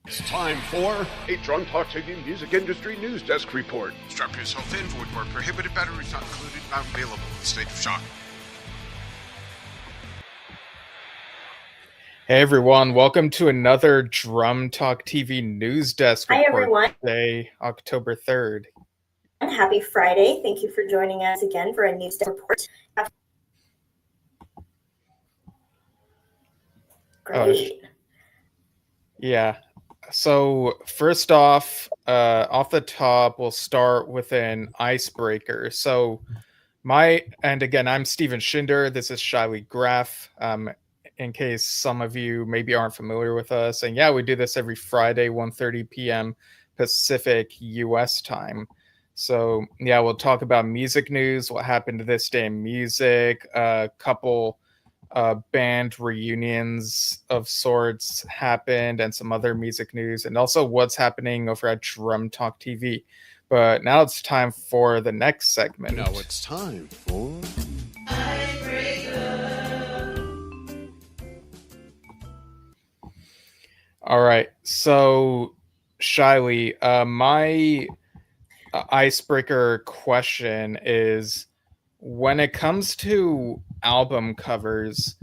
It's time for a Drunk Talk TV Music Industry News Desk Report. Strap yourself in for where prohibited batteries not included, not available in the state of shock. Hey everyone, welcome to another Drum Talk TV News Desk Report. Hi everyone. Today, October 3rd. And happy Friday. Thank you for joining us again for a News Desk Report. Great. Yeah. So first off the top, we'll start with an icebreaker. So I'm Steven Schinder. This is Shiley Graff. In case some of you maybe aren't familiar with us. And yeah, we do this every Friday, 1:30 p.m. Pacific US time. So yeah, we'll talk about music news, what happened this day in music, a couple band reunions of sorts happened, and some other music news, and also what's happening over at Drum Talk TV. But now it's time for the next segment. Now it's time for All right, so Shiley, my icebreaker question is, when it comes to album covers,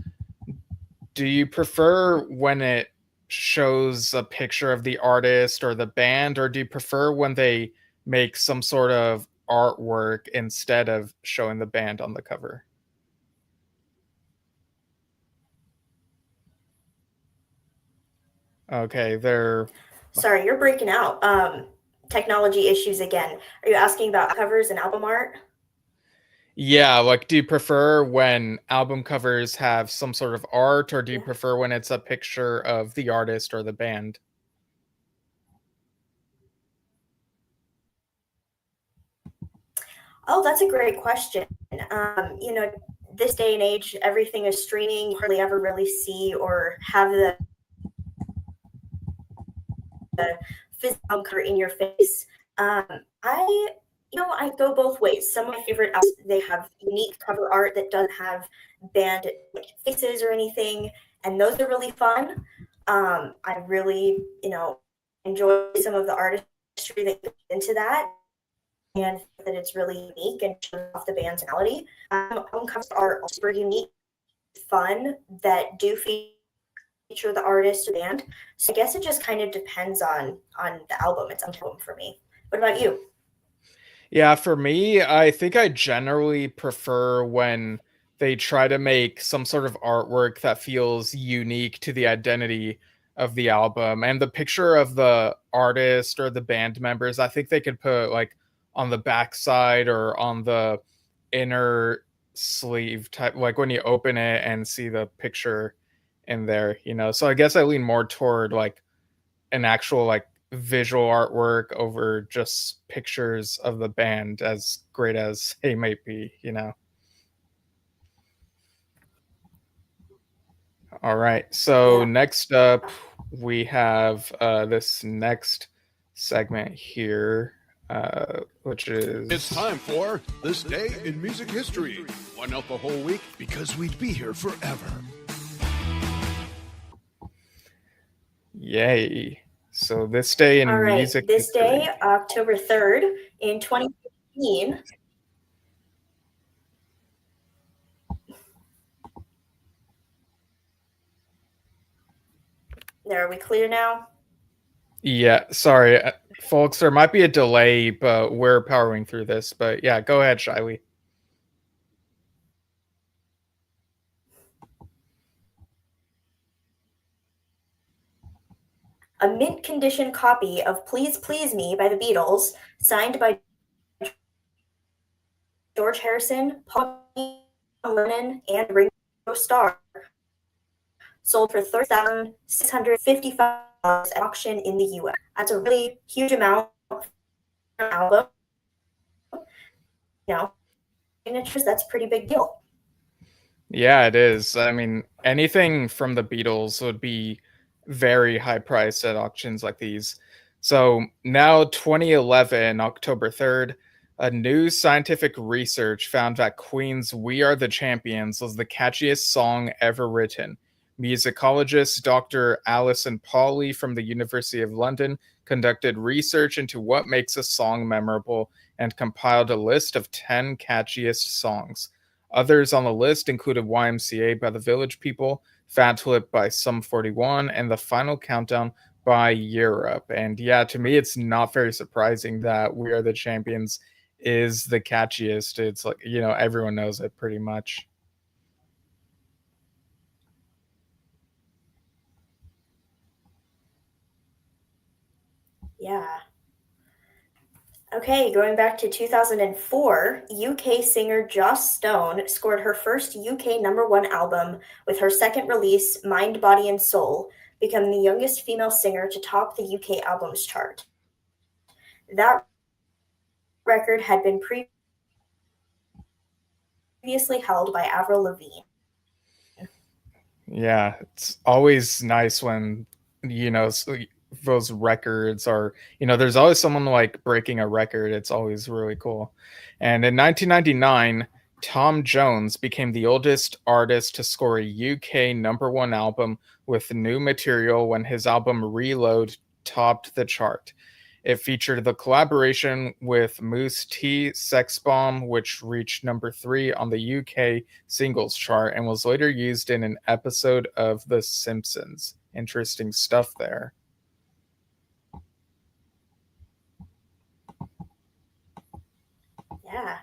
do you prefer when it shows a picture of the artist or the band, or do you prefer when they make some sort of artwork instead of showing the band on the cover? Okay, Sorry, you're breaking out. Technology issues again. Are you asking about covers and album art? Yeah, like, do you prefer when album covers have some sort of art, or do you prefer when it's a picture of the artist or the band? Oh, that's a great question. This day and age, everything is streaming. You hardly ever really see or have the physical cover in your face. I go both ways. Some of my favorite albums, they have unique cover art that doesn't have band faces or anything, and those are really fun. I really, enjoy some of the artistry that goes into that, and that it's really unique and shows off the band's personality. Album covers are super unique, fun, that do feature the artist or band. So I guess it just kind of depends on the album. It's on album for me. What about you? Yeah, for me, I think I generally prefer when they try to make some sort of artwork that feels unique to the identity of the album. And the picture of the artist or the band members, I think they could put like on the backside or on the inner sleeve type, like when you open it and see the picture in there, So I guess I lean more toward like an actual like visual artwork over just pictures of the band, as great as they might be. All right, so Next up we have this next segment here, which is... It's time for This Day in Music History. One out the whole week because we'd be here forever. Yay. So this day in music this history. Day, October 3rd in 2015. There, are we clear now? Yeah, sorry, folks, there might be a delay, but we're powering through this. But yeah, go ahead, Shiley. A mint condition copy of Please Please Me by the Beatles, signed by George Harrison, Paul Lennon, and Ringo Starr, sold for $30,655 at auction in the US. That's a really huge amount for an album. Signatures, that's a pretty big deal. Yeah, it is. I mean, anything from the Beatles would be very high priced at auctions like these. So now 2011, October 3rd, a new scientific research found that Queen's We Are the Champions was the catchiest song ever written, Musicologist Dr. Alison Pauley from the University of London conducted research into what makes a song memorable and compiled a list of 10 catchiest songs. Others on the list included YMCA by the Village People, Fat Lip by Sum 41, and The Final Countdown by Europe. And yeah, to me, it's not very surprising that We Are the Champions is the catchiest. It's like, everyone knows it pretty much. Yeah. Okay, going back to 2004, UK singer Joss Stone scored her first UK #1 album with her second release, Mind, Body and Soul, becoming the youngest female singer to top the UK albums chart. That record had been previously held by Avril Lavigne. Yeah, it's always nice when, those records are, there's always someone like breaking a record. It's always really cool. And in 1999, Tom Jones became the oldest artist to score a UK #1 album with new material when his album Reload topped the chart. It featured the collaboration with Mousse T, Sex Bomb, which reached #3 on the UK singles chart and was later used in an episode of The Simpsons. Interesting stuff there. Yeah.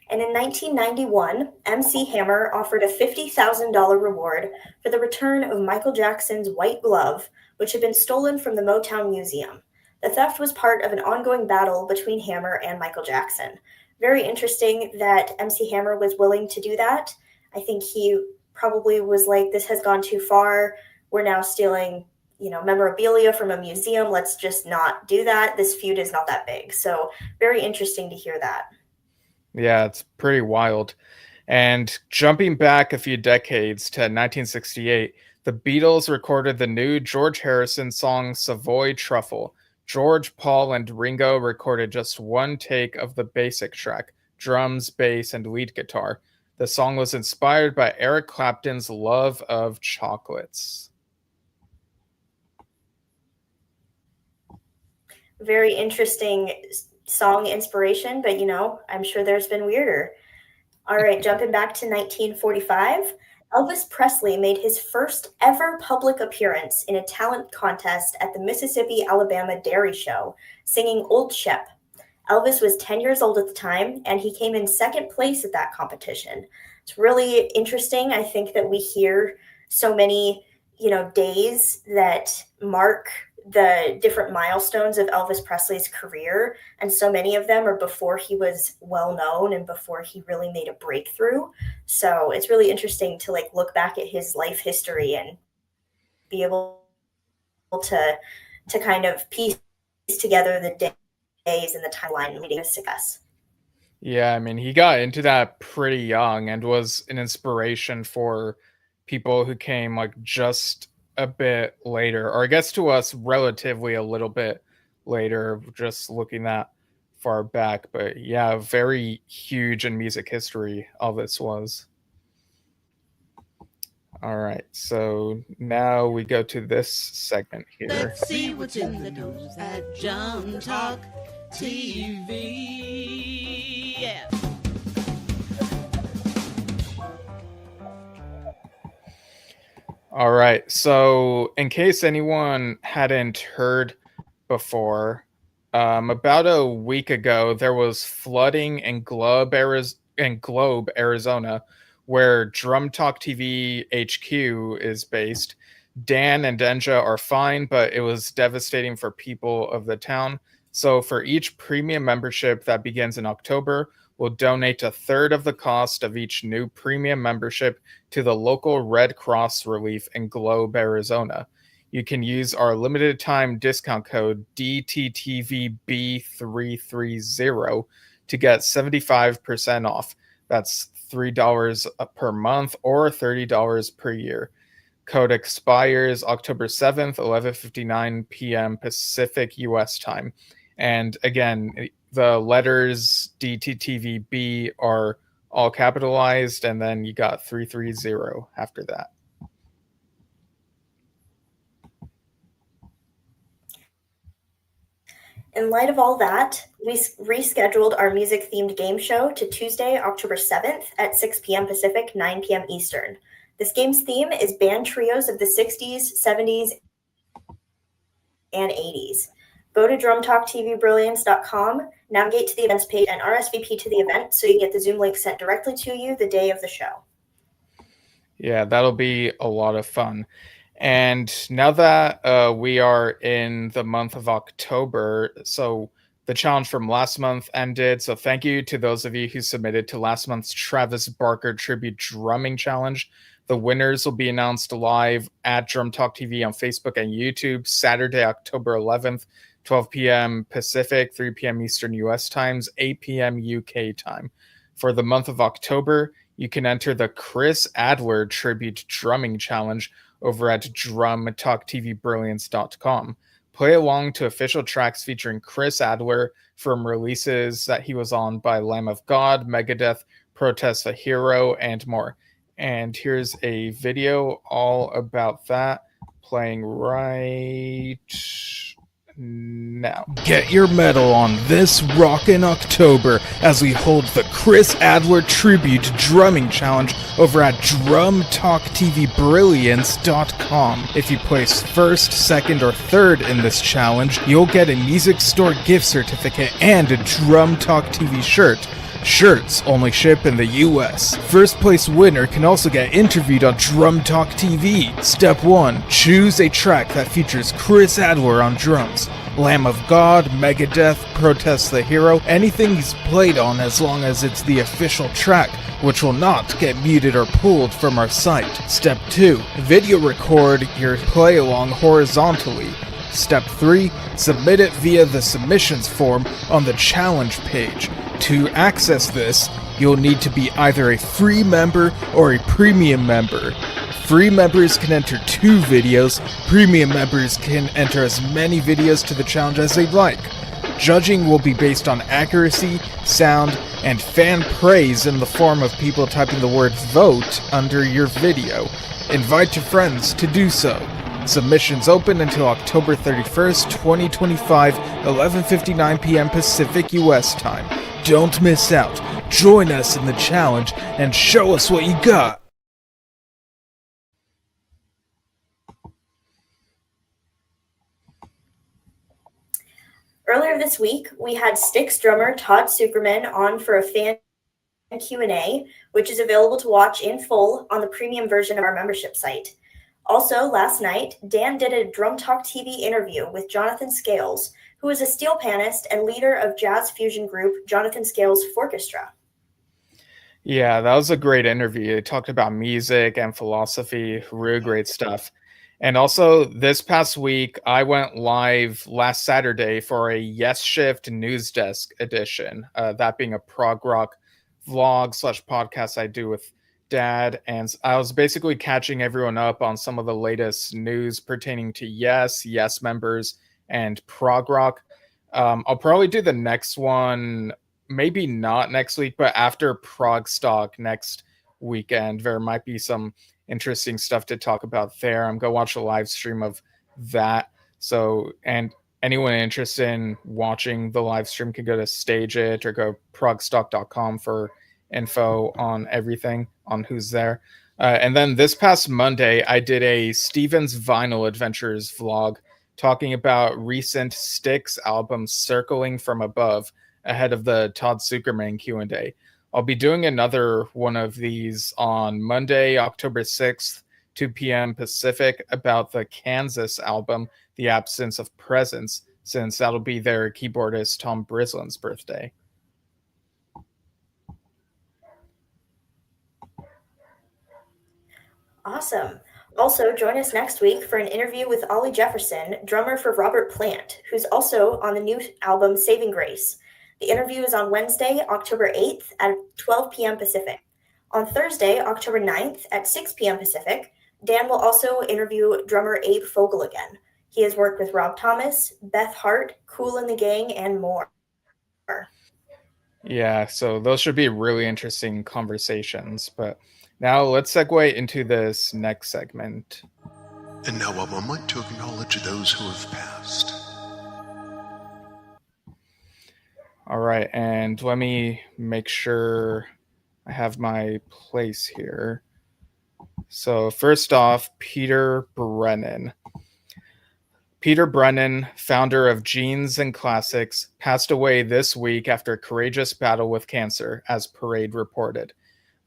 And in 1991, MC Hammer offered a $50,000 reward for the return of Michael Jackson's white glove, which had been stolen from the Motown Museum. The theft was part of an ongoing battle between Hammer and Michael Jackson. Very interesting that MC Hammer was willing to do that. I think he probably was like, this has gone too far. We're now stealing, memorabilia from a museum. Let's just not do that. This feud is not that big. So very interesting to hear that. Yeah, it's pretty wild. And jumping back a few decades to 1968, the Beatles recorded the new George Harrison song Savoy Truffle. George, Paul, and Ringo recorded just one take of the basic track, drums, bass, and lead guitar. The song was inspired by Eric Clapton's love of chocolates. Very interesting song inspiration, but I'm sure there's been weirder. All right, jumping back to 1945, Elvis Presley made his first ever public appearance in a talent contest at the Mississippi-Alabama Dairy Show, singing Old Shep. Elvis was 10 years old at the time, and he came in second place at that competition. It's really interesting. I think that we hear so many, days that mark the different milestones of Elvis Presley's career, and so many of them are before he was well known and before he really made a breakthrough. So it's really interesting to look back at his life history and be able to kind of piece together the days and the timeline leading us to us. Yeah, I mean, he got into that pretty young and was an inspiration for people who came just a bit later, or I guess to us relatively a little bit later, just looking that far back. But yeah, very huge in music history, Elvis was. All right, so now we go to this segment here. Let's see what's in the news at John Talk TV. Yeah. All right. So, in case anyone hadn't heard before, about a week ago, there was flooding in Globe, Arizona, where Drum Talk TV HQ is based. Dan and Denja are fine, but it was devastating for people of the town. So, for each premium membership that begins in October, we'll donate a third of the cost of each new premium membership to the local Red Cross relief in Globe, Arizona. You can use our limited time discount code DTTVB330 to get 75% off. That's $3 per month or $30 per year. Code expires October 7th, 11:59 p.m. Pacific US time. And again, the letters DTTVB are all capitalized, and then you got 330 after that. In light of all that, we rescheduled our music-themed game show to Tuesday, October 7th at 6 p.m. Pacific, 9 p.m. Eastern. This game's theme is band trios of the 60s, 70s, and 80s. Go to drumtalktvbrilliance.com, navigate to the events page, and RSVP to the event so you get the Zoom link sent directly to you the day of the show. Yeah, that'll be a lot of fun. And now that we are in the month of October, so the challenge from last month ended. So thank you to those of you who submitted to last month's Travis Barker Tribute Drumming Challenge. The winners will be announced live at Drum Talk TV on Facebook and YouTube Saturday, October 11th, 12 p.m. Pacific, 3 p.m. Eastern US times, 8 p.m. UK time. For the month of October, you can enter the Chris Adler Tribute Drumming Challenge over at drumtalktvbrilliance.com. Play along to official tracks featuring Chris Adler from releases that he was on by Lamb of God, Megadeth, Protest the Hero, and more. And here's a video all about that playing right now. Get your medal on this rockin' October as we hold the Chris Adler Tribute Drumming Challenge over at drumtalktvbrilliance.com. If you place first, second, or third in this challenge, you'll get a music store gift certificate and a Drum Talk TV shirt. Shirts only ship in the US. First place winner can also get interviewed on Drum Talk TV. Step 1. Choose a track that features Chris Adler on drums. Lamb of God, Megadeth, Protest the Hero, anything he's played on as long as it's the official track, which will not get muted or pulled from our site. Step 2. Video record your play along horizontally. Step 3. Submit it via the submissions form on the challenge page. To access this, you'll need to be either a free member or a premium member. Free members can enter 2 videos, premium members can enter as many videos to the challenge as they'd like. Judging will be based on accuracy, sound, and fan praise in the form of people typing the word VOTE under your video. Invite your friends to do so. Submissions open until October 31st, 2025, 11:59 p.m. Pacific US time. Don't miss out. Join us in the challenge and show us what you got. Earlier this week, we had Styx drummer Todd Sucherman on for a fan Q&A, which is available to watch in full on the premium version of our membership site. Also, last night, Dan did a Drum Talk TV interview with Jonathan Scales, who is a steel panist and leader of jazz fusion group Jonathan Scales Forchestra. Yeah, that was a great interview. It talked about music and philosophy, really great stuff. And also, this past week, I went live last Saturday for a Yes Shift News Desk edition, that being a prog rock vlog / podcast I do with Dad, and I was basically catching everyone up on some of the latest news pertaining to Yes members, and prog rock. I'll probably do the next one, maybe not next week, but after Progstock next weekend. There might be some interesting stuff to talk about there. I'm going to watch a live stream of that. So, and anyone interested in watching the live stream can go to Stageit or go progstock.com for info on everything, on who's there. And then this past Monday, I did a Steven's Vinyl Adventures vlog talking about recent Styx album Circling from Above ahead of the Todd Sucherman Q&A. I'll be doing another one of these on Monday, October 6th, 2 p.m. Pacific, about the Kansas album, The Absence of Presence, since that'll be their keyboardist Tom Brislin's birthday. Awesome. Also, join us next week for an interview with Ollie Jefferson, drummer for Robert Plant, who's also on the new album Saving Grace. The interview is on Wednesday, October 8th at 12 p.m. Pacific. On Thursday, October 9th at 6 p.m. Pacific, Dan will also interview drummer Abe Fogel again. He has worked with Rob Thomas, Beth Hart, Kool and the Gang, and more. Yeah, so those should be really interesting conversations, but now let's segue into this next segment. And now a moment to acknowledge those who have passed. All right, and let me make sure I have my place here. So first off, Peter Brennan. Peter Brennan, founder of Genes and Classics, passed away this week after a courageous battle with cancer, as Parade reported.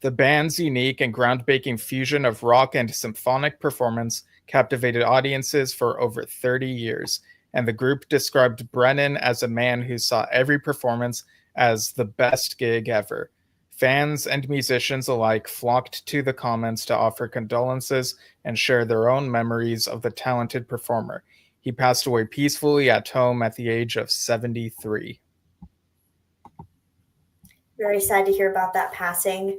The band's unique and groundbreaking fusion of rock and symphonic performance captivated audiences for over 30 years, and the group described Brennan as a man who saw every performance as the best gig ever. Fans and musicians alike flocked to the comments to offer condolences and share their own memories of the talented performer. He passed away peacefully at home at the age of 73. Very sad to hear about that passing.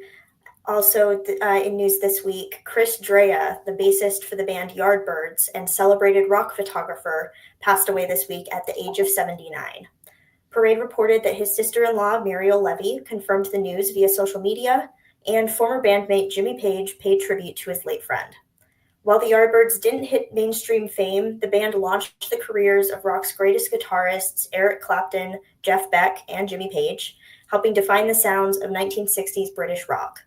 Also, in news this week, Chris Drea, the bassist for the band Yardbirds and celebrated rock photographer, passed away this week at the age of 79. Parade reported that his sister-in-law, Muriel Levy, confirmed the news via social media, and former bandmate Jimmy Page paid tribute to his late friend. While the Yardbirds didn't hit mainstream fame, the band launched the careers of rock's greatest guitarists Eric Clapton, Jeff Beck, and Jimmy Page, helping define the sounds of 1960s British rock.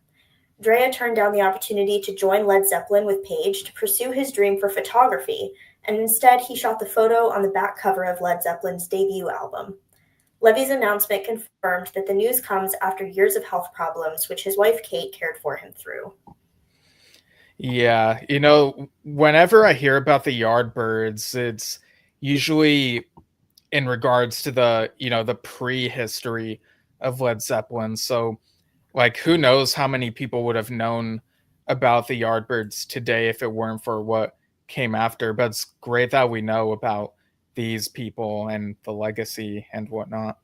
Drea turned down the opportunity to join Led Zeppelin with Page to pursue his dream for photography, and instead he shot the photo on the back cover of Led Zeppelin's debut album. Levy's announcement confirmed that the news comes after years of health problems, which his wife Kate cared for him through. Yeah, whenever I hear about the Yardbirds, it's usually in regards to the prehistory of Led Zeppelin. So, who knows how many people would have known about the Yardbirds today if it weren't for what came after. But it's great that we know about these people and the legacy and whatnot.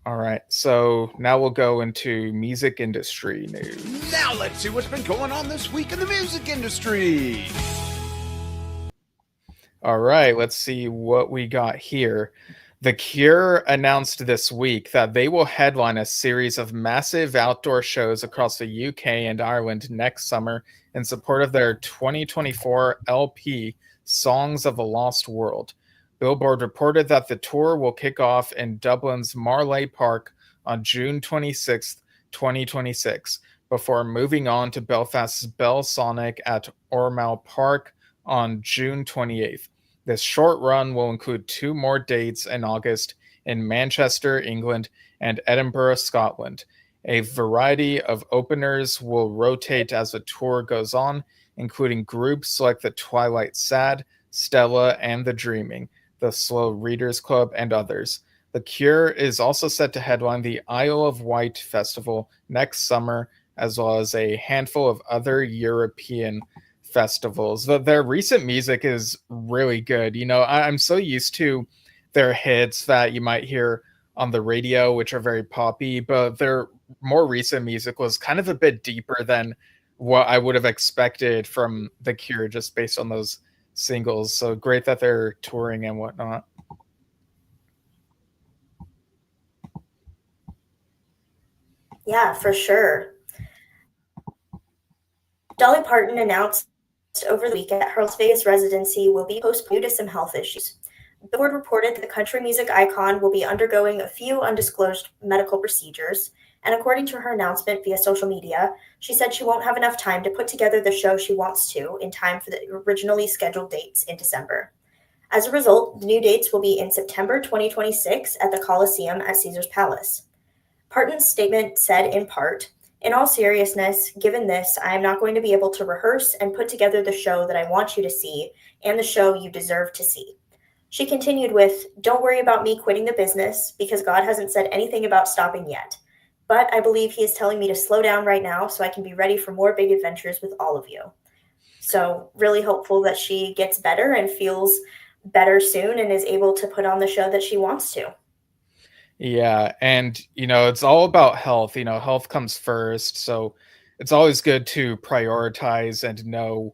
All right, so now we'll go into music industry news. Now let's see what's been going on this week in the music industry. All right, let's see what we got here. The Cure announced this week that they will headline a series of massive outdoor shows across the UK and Ireland next summer in support of their 2024 LP, Songs of a Lost World. Billboard reported that the tour will kick off in Dublin's Marlay Park on June 26, 2026, before moving on to Belfast's Belsonic at Ormeau Park on June 28th. This short run will include 2 more dates in August in Manchester, England, and Edinburgh, Scotland. A variety of openers will rotate as the tour goes on, including groups like the Twilight Sad, Stella, and The Dreaming, the Slow Readers Club, and others. The Cure is also set to headline the Isle of Wight Festival next summer, as well as a handful of other European festivals. Their recent music is really good. I'm so used to their hits that you might hear on the radio, which are very poppy, but their more recent music was kind of a bit deeper than what I would have expected from The Cure just based on those singles. So great that they're touring and whatnot. Yeah, for sure. Dolly Parton announced over the weekend that her Las Vegas residency will be postponed due to some health issues. Billboard reported that the country music icon will be undergoing a few undisclosed medical procedures, and according to her announcement via social media, she said she won't have enough time to put together the show she wants to in time for the originally scheduled dates in December. As a result, the new dates will be in September 2026 at the Coliseum at Caesars Palace. Parton's statement said in part, "In all seriousness, given this, I am not going to be able to rehearse and put together the show that I want you to see and the show you deserve to see." She continued with, "Don't worry about me quitting the business because God hasn't said anything about stopping yet. But I believe he is telling me to slow down right now so I can be ready for more big adventures with all of you." So really hopeful that she gets better and feels better soon and is able to put on the show that she wants to. Yeah, and it's all about health. Health comes first, so it's always good to prioritize and know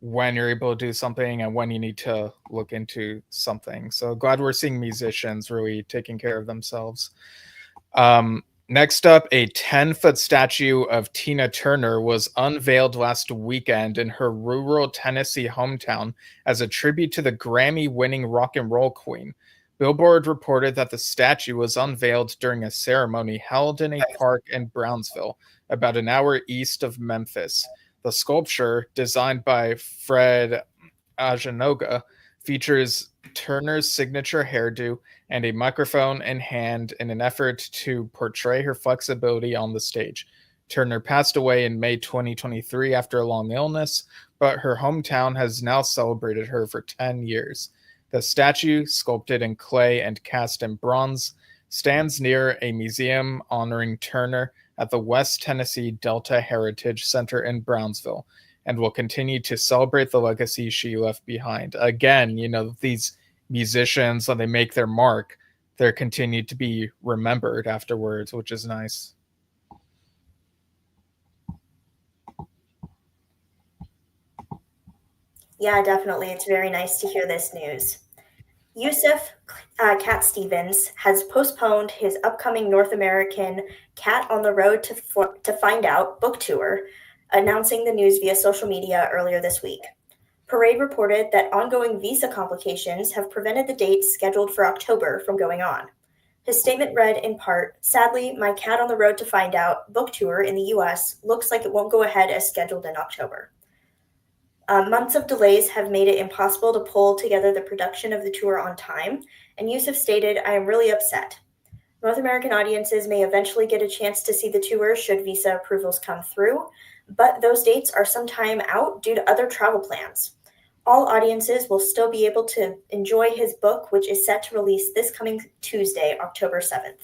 when you're able to do something and when you need to look into something. So glad we're seeing musicians really taking care of themselves. Next up, a 10-foot statue of Tina Turner was unveiled last weekend in her rural Tennessee hometown as a tribute to the Grammy-winning rock and roll queen. Billboard reported that the statue was unveiled during a ceremony held in a park in Brownsville, about an hour east of Memphis. The sculpture, designed by Fred Ajanoga, features Turner's signature hairdo and a microphone in hand in an effort to portray her flexibility on the stage. Turner passed away in May 2023 after a long illness, but her hometown has now celebrated her for 10 years. The statue, sculpted in clay and cast in bronze, stands near a museum honoring Turner at the West Tennessee Delta Heritage Center in Brownsville, and will continue to celebrate the legacy she left behind. Again, these musicians, when they make their mark, they're continued to be remembered afterwards, which is nice. Yeah, definitely. It's very nice to hear this news. Yusuf Cat Stevens has postponed his upcoming North American Cat on the Road to Find Out book tour, announcing the news via social media earlier this week. Parade reported that ongoing visa complications have prevented the date scheduled for October from going on. His statement read in part, "Sadly, my Cat on the Road to Find Out book tour in the US looks like it won't go ahead as scheduled in October." Months of delays have made it impossible to pull together the production of the tour on time, and Yusuf stated, "I am really upset. North American audiences may eventually get a chance to see the tour should visa approvals come through, but those dates are some time out due to other travel plans. All audiences will still be able to enjoy his book, which is set to release this coming Tuesday, October 7th.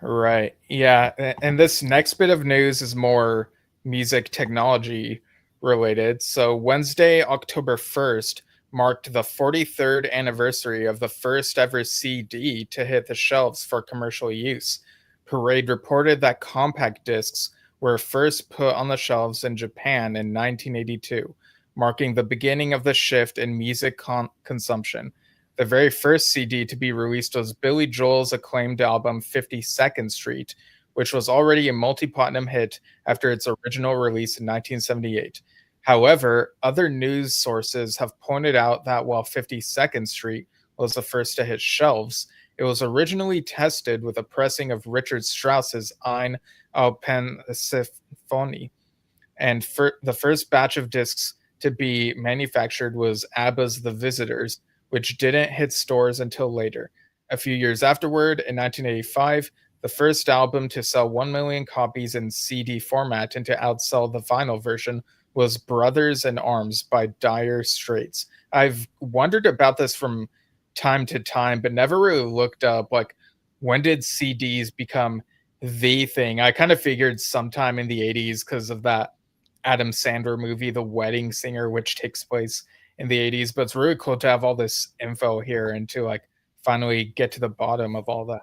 Right. Yeah. And this next bit of news is more music technology related. So Wednesday, October 1st, marked the 43rd anniversary of the first ever CD to hit the shelves for commercial use. Parade reported that compact discs were first put on the shelves in Japan in 1982, marking the beginning of the shift in music consumption. The very first CD to be released was Billy Joel's acclaimed album 52nd Street, which was already a multi-platinum hit after its original release in 1978. However, other news sources have pointed out that while 52nd Street was the first to hit shelves, it was originally tested with a pressing of Richard Strauss's Ein Alpensymphonie, and the first batch of discs to be manufactured was ABBA's The Visitors, which didn't hit stores until later. A few years afterward, in 1985, the first album to sell 1 million copies in CD format and to outsell the vinyl version was Brothers in Arms by Dire Straits. I've wondered about this from time to time, but never really looked up, like, when did CDs become the thing? I kind of figured sometime in the 80s because of that Adam Sandler movie, The Wedding Singer, which takes place in the 80s, but it's really cool to have all this info here and to finally get to the bottom of all that.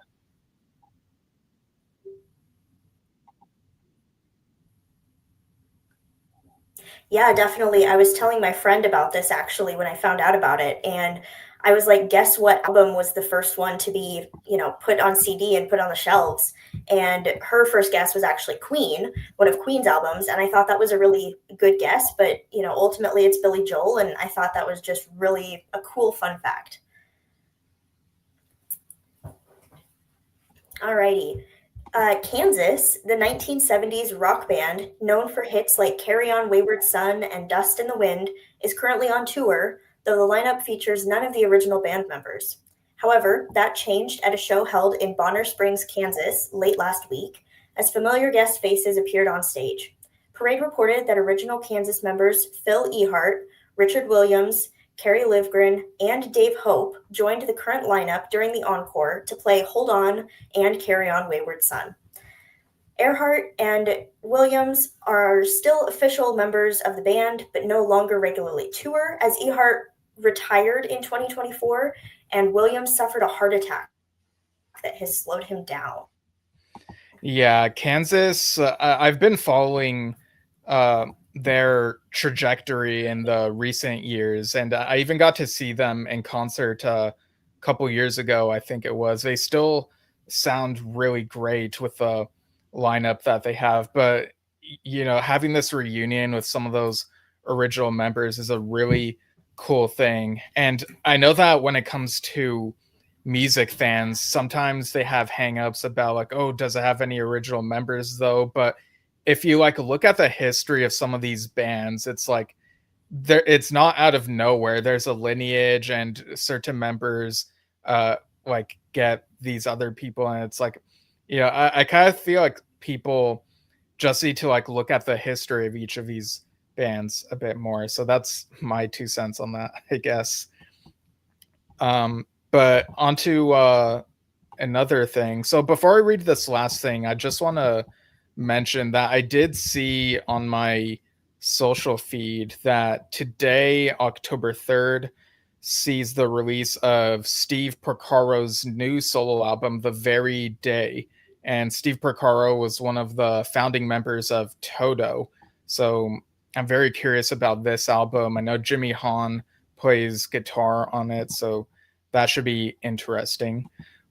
Yeah, definitely. I was telling my friend about this actually when I found out about it. And I was like, guess what album was the first one to be, put on CD and put on the shelves? And her first guess was actually Queen, one of Queen's albums. And I thought that was a really good guess. But, ultimately it's Billy Joel. And I thought that was just really a cool fun fact. Alrighty. Kansas, the 1970s rock band known for hits like Carry On Wayward Son and Dust in the Wind, is currently on tour, though the lineup features none of the original band members. However, that changed at a show held in Bonner Springs, Kansas, late last week, as familiar guest faces appeared on stage. Parade reported that original Kansas members Phil Ehart, Richard Williams, Kerry Livgren, and Dave Hope joined the current lineup during the encore to play Hold On and Carry On Wayward Son. Earhart and Williams are still official members of the band, but no longer regularly tour, as Ehart retired in 2024 and Williams suffered a heart attack that has slowed him down. Yeah, Kansas, I've been following their trajectory in the recent years, and I even got to see them in concert a couple years ago, I think it was. They still sound really great with the lineup that they have, but having this reunion with some of those original members is a really cool thing. And I know that when it comes to music fans, sometimes they have hangups about like, oh, does it have any original members though? But if you like look at the history of some of these bands, it's like it's not out of nowhere. There's a lineage, and certain members like get these other people, and it's like, I kind of feel like people just need to like look at the history of each of these bands a bit more. So that's my 2 cents on that, I guess. But onto another thing. So before I read this last thing, I just want to mention that I did see on my social feed that today, October 3rd, sees the release of Steve Porcaro's new solo album, The Very Day. And Steve Porcaro was one of the founding members of Toto. So I'm very curious about this album. I know Jimmy Hahn plays guitar on it, so that should be interesting.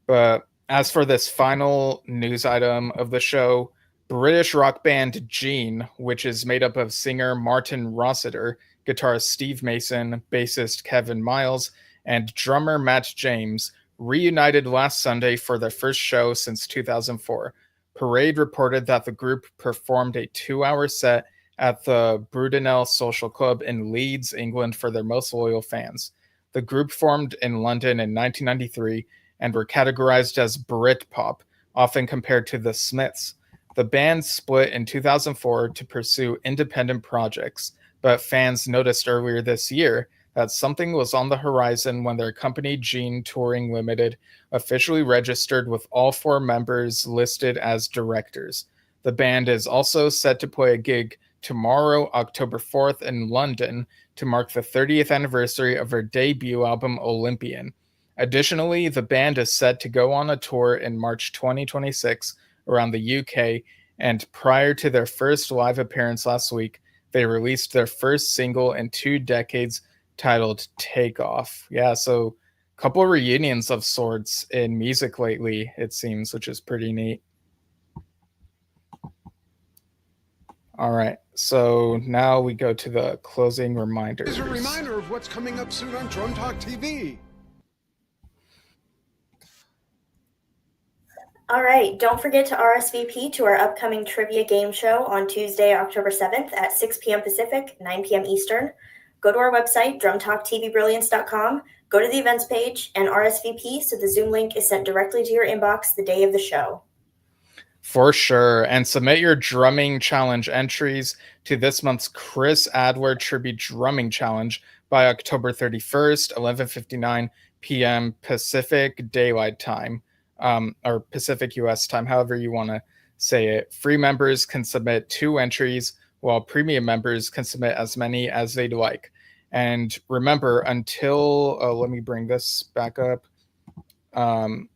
But as for this final news item of the show, British rock band Gene, which is made up of singer Martin Rossiter, guitarist Steve Mason, bassist Kevin Miles, and drummer Matt James, reunited last Sunday for their first show since 2004. Parade reported that the group performed a 2-hour set at the Brudenell Social Club in Leeds, England, for their most loyal fans. The group formed in London in 1993 and were categorized as Britpop, often compared to the Smiths. The band split in 2004 to pursue independent projects, but fans noticed earlier this year that something was on the horizon when their company Gene Touring Limited officially registered with all 4 members listed as directors. The band is also set to play a gig tomorrow, October 4th, in London to mark the 30th anniversary of their debut album, Olympian. Additionally, the band is set to go on a tour in March 2026 around the UK, and prior to their first live appearance last week, they released their first single in 2 decades titled Take Off. Yeah, so a couple of reunions of sorts in music lately, it seems, which is pretty neat. All right, so now we go to the closing reminders. Here's a reminder of what's coming up soon on Drum Talk TV. All right, don't forget to RSVP to our upcoming trivia game show on Tuesday, October 7th at 6 p.m. Pacific, 9 p.m. Eastern. Go to our website, drumtalktvbrilliance.com, go to the events page, and RSVP so the Zoom link is sent directly to your inbox the day of the show. For sure, and submit your drumming challenge entries to this month's Chris Adler Tribute Drumming Challenge by October 31st, 11:59 p.m. Pacific Daylight Time. Or Pacific US time, however you want to say it. Free members can submit 2 entries, while premium members can submit as many as they'd like. And remember, until let me bring this back up. Until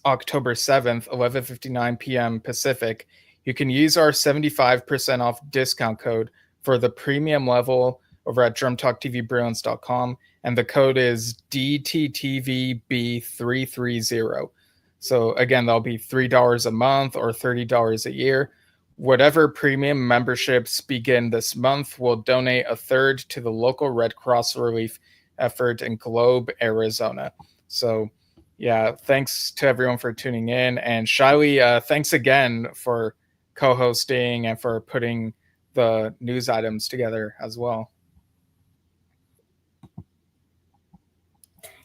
October 7th, 11:59 p.m. Pacific, you can use our 75% off discount code for the premium level over at drumtalktvbrilliance.com, and the code is DTTVB330. So again, that'll be $3 a month or $30 a year. Whatever premium memberships begin this month will donate a third to the local Red Cross relief effort in Globe, Arizona. So yeah, thanks to everyone for tuning in. And Shiley, thanks again for co-hosting and for putting the news items together as well.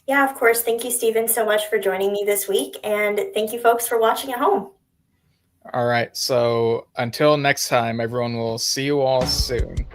Yeah, of course. Thank you, Stephen, so much for joining me this week. And thank you, folks, for watching at home. All right. So until next time, everyone, will see you all soon.